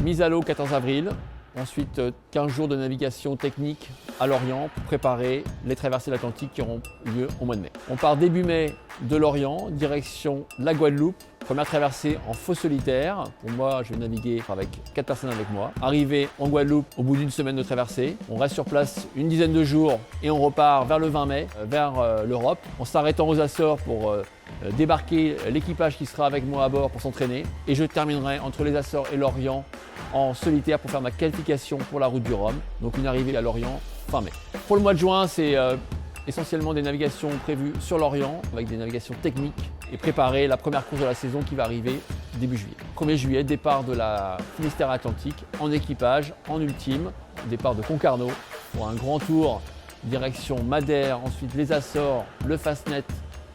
Mise à l'eau 14 avril. Ensuite, 15 jours de navigation technique à Lorient pour préparer les traversées de l'Atlantique qui auront lieu au mois de mai. On part début mai de Lorient, direction la Guadeloupe. Première traversée en faux solitaire. Pour moi, je vais naviguer avec 4 personnes avec moi. Arrivé en Guadeloupe au bout d'une semaine de traversée. On reste sur place une dizaine de jours et on repart vers le 20 mai, vers l'Europe, en s'arrêtant aux Açores pour débarquer l'équipage qui sera avec moi à bord pour s'entraîner. Et je terminerai entre les Açores et Lorient en solitaire pour faire ma qualification pour la route du Rhum. Donc une arrivée à Lorient fin mai. Pour le mois de juin, c'est essentiellement des navigations prévues sur l'Orient avec des navigations techniques et préparer la première course de la saison qui va arriver début juillet. 1er juillet, départ de la Finistère Atlantique en équipage, en ultime, départ de Concarneau pour un grand tour direction Madère, ensuite les Açores, le Fastnet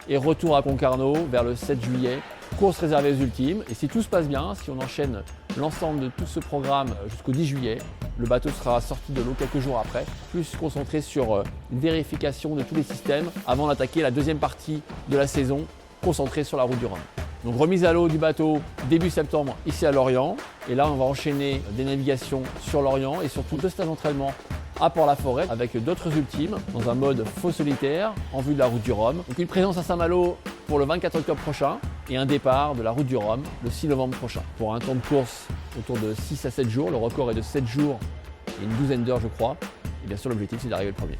et retour à Concarneau vers le 7 juillet. Course réservée aux ultimes et si tout se passe bien, si on enchaîne l'ensemble de tout ce programme jusqu'au 10 juillet, le bateau sera sorti de l'eau quelques jours après, plus concentré sur une vérification de tous les systèmes avant d'attaquer la deuxième partie de la saison, concentrée sur la route du Rhum. Donc remise à l'eau du bateau début septembre ici à Lorient et là on va enchaîner des navigations sur Lorient et surtout 2 stages d'entraînement à Port-la-Forêt avec d'autres ultimes dans un mode faux solitaire en vue de la route du Rhum. Donc une présence à Saint-Malo pour le 24 octobre prochain et un départ de la route du Rhum le 6 novembre prochain pour un temps de course autour de 6 à 7 jours. Le record est de 7 jours et une douzaine d'heures je crois. Et bien sûr l'objectif c'est d'arriver le premier.